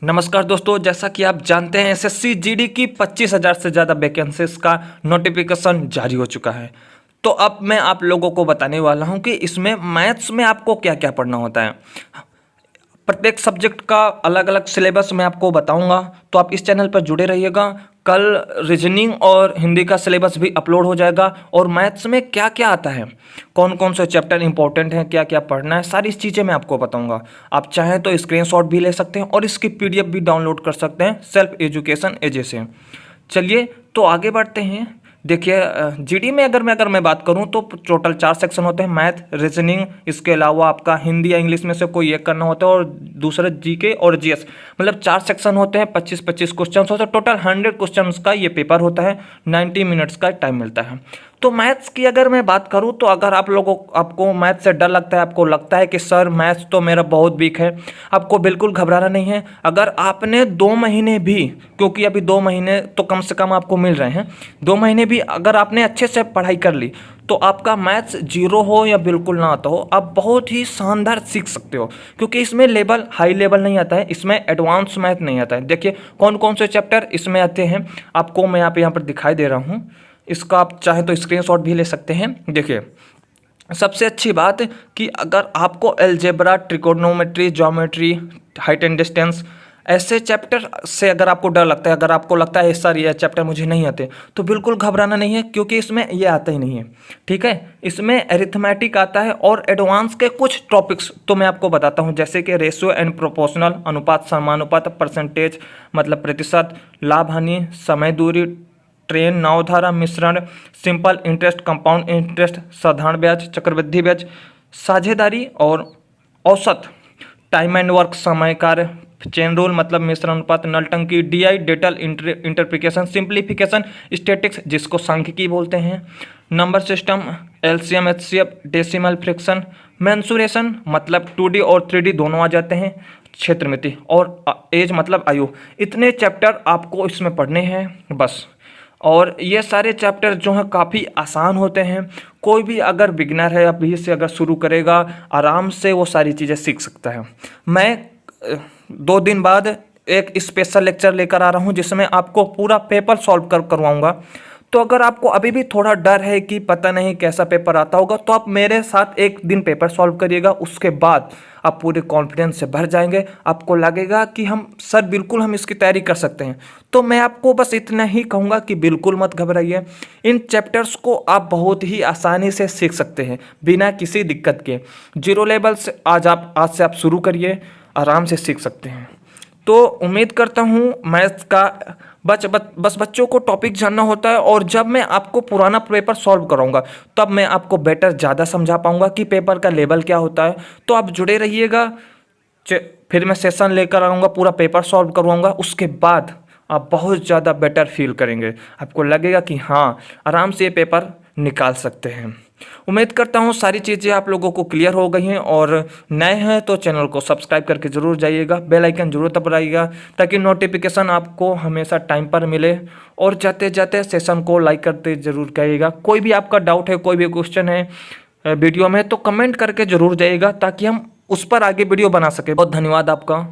नमस्कार दोस्तों, जैसा कि आप जानते हैं एसएससी जीडी की 25,000 से ज़्यादा वैकेंसीज का नोटिफिकेशन जारी हो चुका है। तो अब मैं आप लोगों को बताने वाला हूं कि इसमें मैथ्स में आपको क्या क्या पढ़ना होता है। प्रत्येक सब्जेक्ट का अलग अलग सिलेबस मैं आपको बताऊंगा, तो आप इस चैनल पर जुड़े रहिएगा। कल रीजनिंग और हिंदी का सिलेबस भी अपलोड हो जाएगा और मैथ्स में क्या क्या आता है, कौन कौन से चैप्टर इंपॉर्टेंट हैं, क्या क्या पढ़ना है, सारी चीज़ें मैं आपको बताऊंगा। आप चाहें तो स्क्रीनशॉट भी ले सकते हैं और इसकी पीडीएफ भी डाउनलोड कर सकते हैं सेल्फ एजुकेशन एजे से। चलिए तो आगे बढ़ते हैं। देखिए जीडी में अगर मैं बात करूं तो टोटल 4 सेक्शन होते हैं, मैथ, रीजनिंग, इसके अलावा आपका हिंदी या इंग्लिश में से कोई एक करना होता है और दूसरा जीके और जीएस। मतलब 4 सेक्शन होते हैं, 25-25 क्वेश्चन होते हैं, टोटल 100 क्वेश्चन का ये पेपर होता है। 90 मिनट्स का टाइम मिलता है। तो मैथ्स की अगर मैं बात करूं तो अगर आपको मैथ से डर लगता है, आपको लगता है कि सर मैथ्स तो मेरा बहुत वीक है, आपको बिल्कुल घबराना नहीं है। अगर आपने 2 महीने भी, क्योंकि अभी 2 महीने तो कम से कम आपको मिल रहे हैं, 2 महीने भी अगर आपने अच्छे से पढ़ाई कर ली तो आपका मैथ्स जीरो हो या बिल्कुल ना आता हो, आप बहुत ही शानदार सीख सकते हो। क्योंकि इसमें लेवल हाई लेवल नहीं आता है, इसमें एडवांस मैथ नहीं आता है। देखिए कौन कौन से चैप्टर इसमें आते हैं आपको मैं यहाँ पर दिखाई दे रहा हूँ। इसका आप चाहे तो स्क्रीनशॉट भी ले सकते हैं। देखिए सबसे अच्छी बात कि अगर आपको algebra, trigonometry, geometry, height and distance, ऐसे चैप्टर से अगर आपको डर लगता है, अगर आपको लगता है सर ये चैप्टर मुझे नहीं आते, तो बिल्कुल घबराना नहीं है, क्योंकि इसमें ये आता ही नहीं है। ठीक है, इसमें अरिथमेटिक आता है और एडवांस के कुछ टॉपिक्स तो मैं आपको बताता हूँ, जैसे कि रेशियो एंड प्रोपोर्शनल, अनुपात समानुपात, परसेंटेज मतलब प्रतिशत, लाभ हानि, समय दूरी, ट्रेन, नवधारा, मिश्रण, सिंपल इंटरेस्ट, कंपाउंड इंटरेस्ट, साधारण ब्याज, चक्रवृद्धि ब्याज, साझेदारी और औसत, टाइम एंड वर्क, समय कार्य, चेन रूल मतलब मिश्रण अनुपात, नलटंकी, डीआई, डेटल इंटरप्रिकेशन, सिंप्लीफिकेशन, स्टैटिक्स जिसको सांख्यिकी बोलते हैं, number system, LCM, HCF, decimal fraction, mensuration मतलब 2D और 3D दोनों आ जाते हैं, क्षेत्रमिति और एज मतलब आयु। इतने चैप्टर आपको इसमें पढ़ने हैं बस। और ये सारे चैप्टर जो हैं काफ़ी आसान होते हैं। कोई भी अगर बिगनर है, अभी से अगर शुरू करेगा, आराम से वो सारी चीज़ें सीख सकता है। मैं 2 दिन बाद एक स्पेशल लेक्चर लेकर आ रहा हूँ जिसमें आपको पूरा पेपर सॉल्व करवाऊँगा। तो अगर आपको अभी भी थोड़ा डर है कि पता नहीं कैसा पेपर आता होगा, तो आप मेरे साथ एक दिन पेपर सॉल्व करिएगा, उसके बाद आप पूरे कॉन्फिडेंस से भर जाएंगे। आपको लगेगा कि हम इसकी तैयारी कर सकते हैं। तो मैं आपको बस इतना ही कहूँगा कि बिल्कुल मत घबराइए। इन चैप्टर्स को आप बहुत ही आसानी से सीख सकते हैं बिना किसी दिक्कत के। जीरो लेवल से आज से आप शुरू करिए, आराम से सीख सकते हैं। तो उम्मीद करता हूँ मैथ्स का बस बच्चों को टॉपिक जानना होता है, और जब मैं आपको पुराना पेपर सॉल्व कराऊंगा तब मैं आपको बेटर ज़्यादा समझा पाऊंगा कि पेपर का लेवल क्या होता है। तो आप जुड़े रहिएगा, फिर मैं सेशन लेकर आऊँगा, पूरा पेपर सॉल्व करवाऊँगा, उसके बाद आप बहुत ज़्यादा बेटर फील करेंगे। आपको लगेगा कि हाँ आराम से ये पेपर निकाल सकते हैं। उम्मीद करता हूँ सारी चीज़ें आप लोगों को क्लियर हो गई हैं, और नए हैं तो चैनल को सब्सक्राइब करके ज़रूर जाइएगा, बेल आइकन जरूर दबाइएगा ताकि नोटिफिकेशन आपको हमेशा टाइम पर मिले। और जाते जाते सेशन को लाइक करते ज़रूर जाइएगा। कोई भी आपका डाउट है, कोई भी क्वेश्चन है वीडियो में, तो कमेंट करके ज़रूर जाइएगा ताकि हम उस पर आगे वीडियो बना सकें। बहुत धन्यवाद आपका।